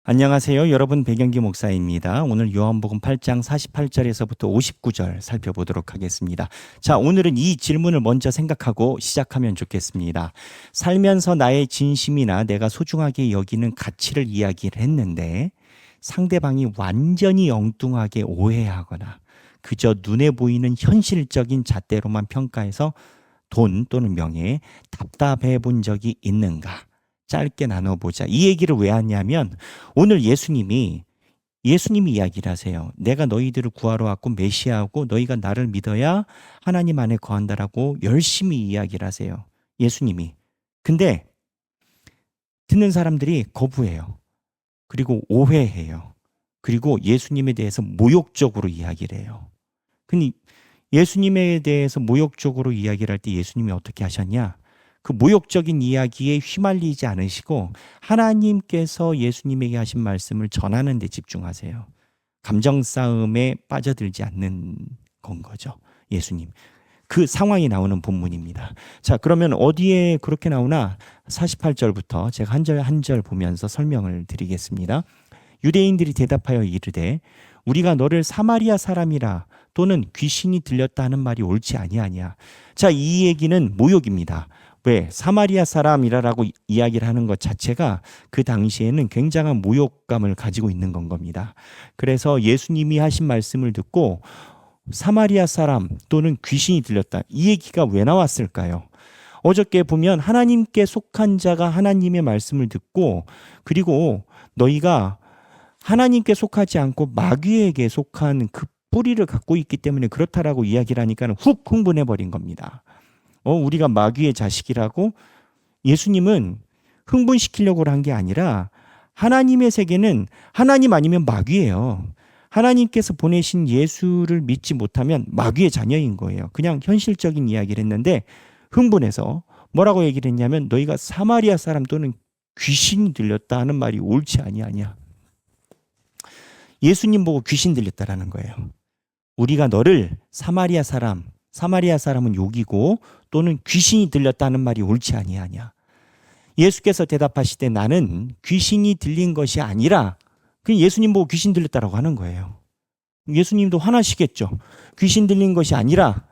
안녕하세요. 여러분 배경기 목사입니다. 오늘 요한복음 8장 48절에서부터 59절 살펴보도록 하겠습니다. 자, 오늘은 이 질문을 먼저 생각하고 시작하면 좋겠습니다. 살면서 나의 진심이나 내가 소중하게 여기는 가치를 이야기를 했는데 상대방이 완전히 엉뚱하게 오해하거나 그저 눈에 보이는 현실적인 잣대로만 평가해서 돈 또는 명예에 답답해 본 적이 있는가? 짧게 나눠보자. 이 얘기를 왜 하냐면 오늘 예수님이 이야기를 하세요. 내가 너희들을 구하러 왔고 메시아고 너희가 나를 믿어야 하나님 안에 거한다라고 열심히 이야기를 하세요. 예수님이. 근데 듣는 사람들이 거부해요. 그리고 오해해요. 그리고 예수님에 대해서 모욕적으로 이야기를 해요. 근데 예수님에 대해서 모욕적으로 이야기를 할 때 예수님이 어떻게 하셨냐? 그 모욕적인 이야기에 휘말리지 않으시고 하나님께서 예수님에게 하신 말씀을 전하는 데 집중하세요. 감정 싸움에 빠져들지 않는 건 거죠. 예수님. 그 상황이 나오는 본문입니다. 자, 그러면 어디에 그렇게 나오나 48절부터 제가 한 절 한 절 보면서 설명을 드리겠습니다. 유대인들이 대답하여 이르되 우리가 너를 사마리아 사람이라 또는 귀신이 들렸다 하는 말이 옳지 아니하냐. 자, 이 얘기는 모욕입니다. 왜? 사마리아 사람이라고 이야기를 하는 것 자체가 그 당시에는 굉장한 모욕감을 가지고 있는 건 겁니다. 그래서 예수님이 하신 말씀을 듣고 사마리아 사람 또는 귀신이 들렸다. 이 얘기가 왜 나왔을까요? 어저께 보면 하나님께 속한 자가 하나님의 말씀을 듣고 그리고 너희가 하나님께 속하지 않고 마귀에게 속한 그 뿌리를 갖고 있기 때문에 그렇다라고 이야기를 하니까 훅 흥분해 버린 겁니다. 우리가 마귀의 자식이라고 예수님은 흥분시키려고 한 게 아니라 하나님의 세계는 하나님 아니면 마귀예요. 하나님께서 보내신 예수를 믿지 못하면 마귀의 자녀인 거예요. 그냥 현실적인 이야기를 했는데 흥분해서 뭐라고 얘기를 했냐면 너희가 사마리아 사람 또는 귀신이 들렸다 하는 말이 옳지 아니하냐. 예수님 보고 귀신 들렸다라는 거예요. 우리가 너를 사마리아 사람은 욕이고 또는 귀신이 들렸다는 말이 옳지 아니하냐. 예수께서 대답하시되 나는 귀신이 들린 것이 아니라 그냥 예수님 보고 귀신 들렸다라고 하는 거예요. 예수님도 화나시겠죠. 귀신 들린 것이 아니라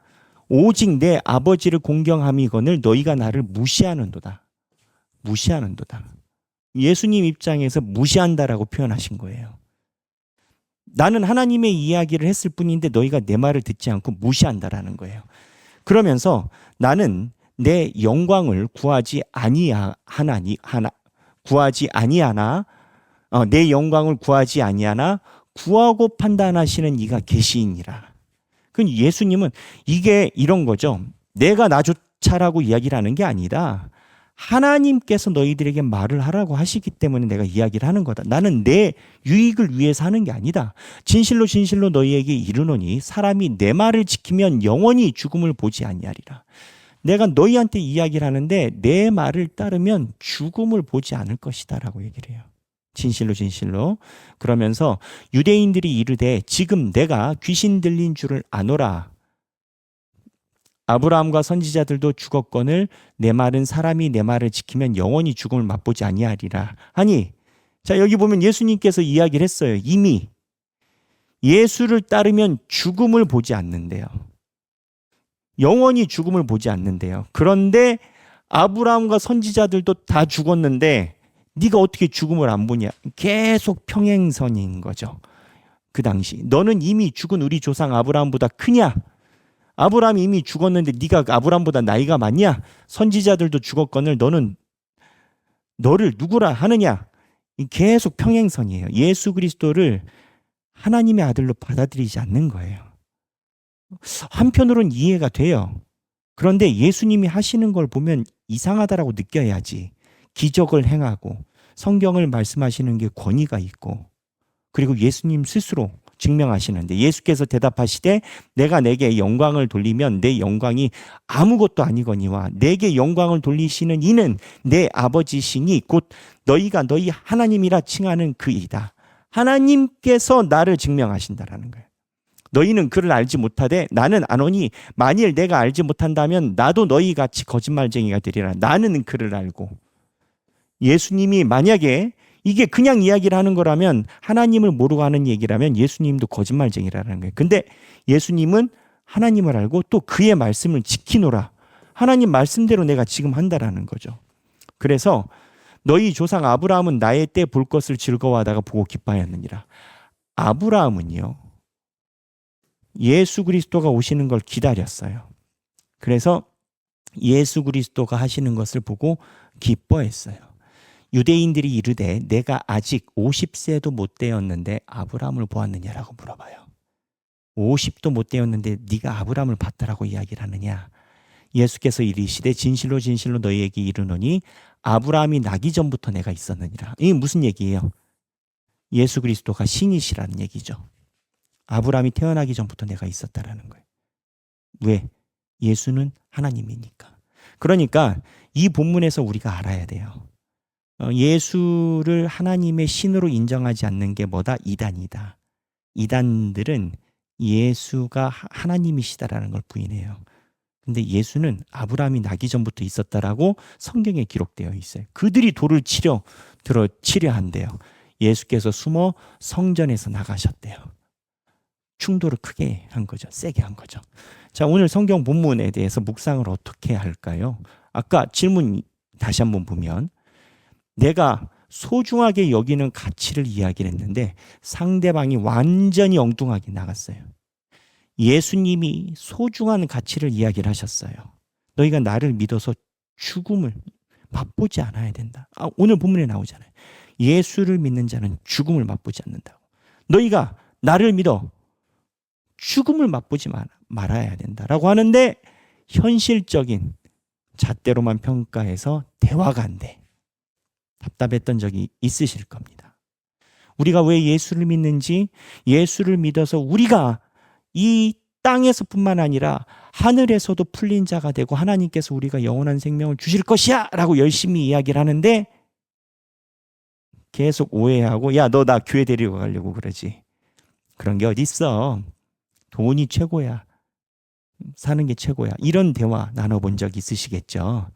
오직 내 아버지를 공경함이거늘 너희가 나를 무시하는도다. 예수님 입장에서 무시한다라고 표현하신 거예요. 나는 하나님의 이야기를 했을 뿐인데 너희가 내 말을 듣지 않고 무시한다라는 거예요. 그러면서 나는 내 영광을 구하지 아니하나 구하고 판단하시는 이가 계시니라. 그 예수님은 이게 이런 거죠. 내가 나조차라고 이야기를 하는 게 아니라 하나님께서 너희들에게 말을 하라고 하시기 때문에 내가 이야기를 하는 거다. 나는 내 유익을 위해서 하는 게 아니다. 진실로 너희에게 이르노니 사람이 내 말을 지키면 영원히 죽음을 보지 아니하리라. 내가 너희한테 이야기를 하는데 내 말을 따르면 죽음을 보지 않을 것이다 라고 얘기를 해요. 진실로. 그러면서 유대인들이 이르되 지금 내가 귀신 들린 줄을 아노라. 아브라함과 선지자들도 죽었거늘 내 말은 사람이 내 말을 지키면 영원히 죽음을 맛보지 아니하리라. 아니, 자 여기 보면 예수님께서 이야기를 했어요. 이미 예수를 따르면 죽음을 보지 않는데요. 영원히 죽음을 보지 않는데요. 그런데 아브라함과 선지자들도 다 죽었는데 네가 어떻게 죽음을 안 보냐. 계속 평행선인 거죠. 그 당시 너는 이미 죽은 우리 조상 아브라함보다 크냐. 아브라함이 이미 죽었는데 네가 아브라함보다 나이가 많냐? 선지자들도 죽었거늘 너를 누구라 하느냐? 계속 평행선이에요. 예수 그리스도를 하나님의 아들로 받아들이지 않는 거예요. 한편으로는 이해가 돼요. 그런데 예수님이 하시는 걸 보면 이상하다라고 느껴야지. 기적을 행하고 성경을 말씀하시는 게 권위가 있고 그리고 예수님 스스로 증명하시는데 예수께서 대답하시되 내가 내게 영광을 돌리면 내 영광이 아무것도 아니거니와 내게 영광을 돌리시는 이는 내 아버지시니 곧 너희가 너희 하나님이라 칭하는 그이다. 하나님께서 나를 증명하신다라는 거예요. 너희는 그를 알지 못하되 나는 아노니 만일 내가 알지 못한다면 나도 너희같이 거짓말쟁이가 되리라. 나는 그를 알고 예수님이 만약에 이게 그냥 이야기를 하는 거라면, 하나님을 모르고 하는 얘기라면 예수님도 거짓말쟁이라는 거예요. 근데 예수님은 하나님을 알고 또 그의 말씀을 지키노라. 하나님 말씀대로 내가 지금 한다라는 거죠. 그래서 너희 조상 아브라함은 나의 때 볼 것을 즐거워하다가 보고 기뻐하였느니라. 아브라함은요, 예수 그리스도가 오시는 걸 기다렸어요. 그래서 예수 그리스도가 하시는 것을 보고 기뻐했어요. 유대인들이 이르되 내가 아직 50세도 못 되었는데 아브라함을 보았느냐라고 물어봐요. 50도 못 되었는데 네가 아브라함을 봤다라고 이야기를 하느냐. 예수께서 이르시되 진실로 진실로 너희에게 이르노니 아브라함이 나기 전부터 내가 있었느니라. 이게 무슨 얘기예요? 예수 그리스도가 신이시라는 얘기죠. 아브라함이 태어나기 전부터 내가 있었다라는 거예요. 왜? 예수는 하나님이니까. 그러니까 이 본문에서 우리가 알아야 돼요. 예수를 하나님의 신으로 인정하지 않는 게 뭐다? 이단이다. 이단들은 예수가 하나님이시다라는 걸 부인해요. 근데 예수는 아브라함이 나기 전부터 있었다라고 성경에 기록되어 있어요. 그들이 돌을 치려 한대요. 예수께서 숨어 성전에서 나가셨대요. 충돌을 크게 한 거죠. 세게 한 거죠. 자, 오늘 성경 본문에 대해서 묵상을 어떻게 할까요? 아까 질문 다시 한번 보면, 내가 소중하게 여기는 가치를 이야기를 했는데 상대방이 완전히 엉뚱하게 나갔어요. 예수님이 소중한 가치를 이야기를 하셨어요. 너희가 나를 믿어서 죽음을 맛보지 않아야 된다. 오늘 본문에 나오잖아요. 예수를 믿는 자는 죽음을 맛보지 않는다고. 너희가 나를 믿어 죽음을 맛보지 말아야 된다라고 하는데, 현실적인 잣대로만 평가해서 대화가 안 돼. 답답했던 적이 있으실 겁니다. 우리가 왜 예수를 믿는지, 예수를 믿어서 우리가 이 땅에서뿐만 아니라 하늘에서도 풀린 자가 되고 하나님께서 우리가 영원한 생명을 주실 것이야 라고 열심히 이야기를 하는데 계속 오해하고, 야, 너 나 교회 데리고 가려고 그러지. 그런 게 어디 있어. 돈이 최고야. 사는 게 최고야. 이런 대화 나눠본 적 있으시겠죠.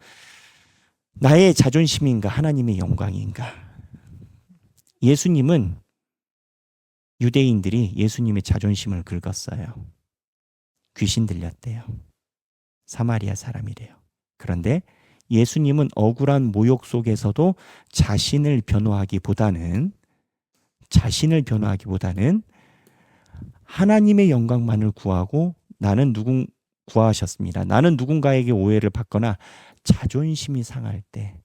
나의 자존심인가 하나님의 영광인가. 예수님은, 유대인들이 예수님의 자존심을 긁었어요. 귀신 들렸대요. 사마리아 사람이래요. 그런데 예수님은 억울한 모욕 속에서도 자신을 변호하기보다는 하나님의 영광만을 구하고, 구하셨습니다. 나는 누군가에게 오해를 받거나 자존심이 상할 때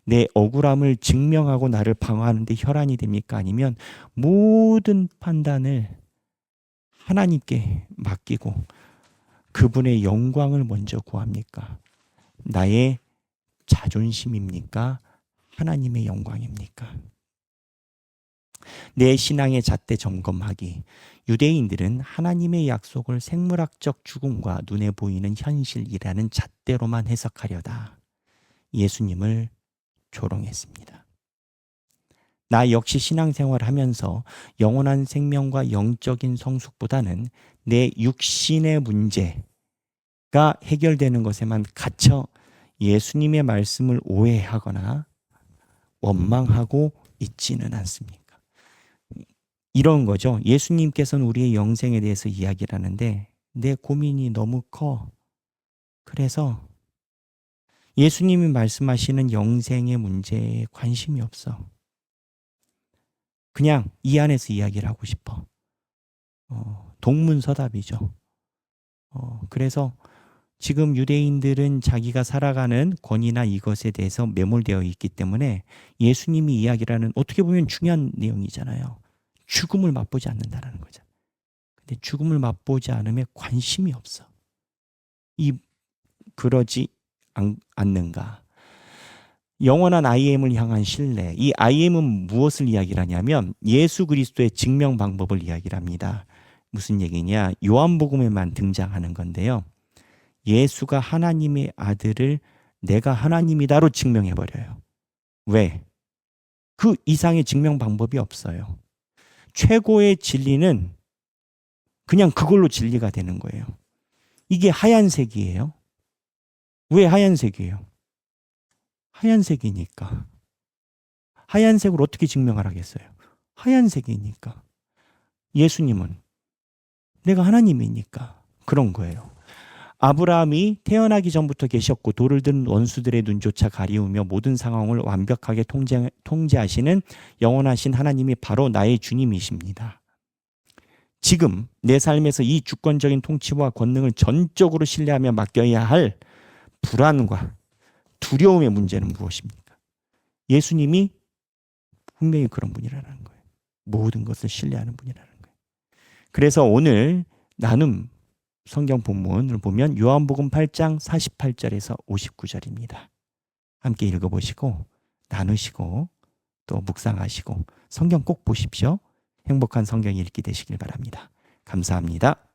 내 억울함을 증명하고 나를 방어하는 데 혈안이 됩니까? 아니면 모든 판단을 하나님께 맡기고 그분의 영광을 먼저 구합니까? 나의 자존심입니까? 하나님의 영광입니까? 내 신앙의 잣대 점검하기. 유대인들은 하나님의 약속을 생물학적 죽음과 눈에 보이는 현실이라는 잣대로만 해석하려다 예수님을 조롱했습니다. 나 역시 신앙생활을 하면서 영원한 생명과 영적인 성숙보다는 내 육신의 문제가 해결되는 것에만 갇혀 예수님의 말씀을 오해하거나 원망하고 있지는 않습니까? 이런 거죠. 예수님께서는 우리의 영생에 대해서 이야기를 하는데 내 고민이 너무 커. 그래서 예수님이 말씀하시는 영생의 문제에 관심이 없어. 그냥 이 안에서 이야기를 하고 싶어. 동문서답이죠. 그래서 지금 유대인들은 자기가 살아가는 권위나 이것에 대해서 매몰되어 있기 때문에 예수님이 이야기를 하는, 어떻게 보면 중요한 내용이잖아요. 죽음을 맛보지 않는다는 거죠. 근데 죽음을 맛보지 않으면 관심이 없어. 그러지 않는가? 영원한 IM을 향한 신뢰. 이 IM은 무엇을 이야기를 하냐면 예수 그리스도의 증명 방법을 이야기를 합니다. 무슨 얘기냐? 요한복음에만 등장하는 건데요. 예수가 하나님의 아들을 내가 하나님이다로 증명해버려요. 왜? 그 이상의 증명 방법이 없어요. 최고의 진리는 그냥 그걸로 진리가 되는 거예요. 이게 하얀색이에요. 왜 하얀색이에요? 하얀색이니까. 하얀색으로 어떻게 증명을 하겠어요? 하얀색이니까. 예수님은 내가 하나님이니까 그런 거예요. 아브라함이 태어나기 전부터 계셨고 돌을 든 원수들의 눈조차 가리우며 모든 상황을 완벽하게 통제하시는 영원하신 하나님이 바로 나의 주님이십니다. 지금 내 삶에서 이 주권적인 통치와 권능을 전적으로 신뢰하며 맡겨야 할 불안과 두려움의 문제는 무엇입니까? 예수님이 분명히 그런 분이라는 거예요. 모든 것을 신뢰하는 분이라는 거예요. 그래서 오늘 나눔 성경 본문을 보면 요한복음 8장 48절에서 59절입니다. 함께 읽어보시고 나누시고 또 묵상하시고 성경 꼭 보십시오. 행복한 성경 읽기 되시길 바랍니다. 감사합니다.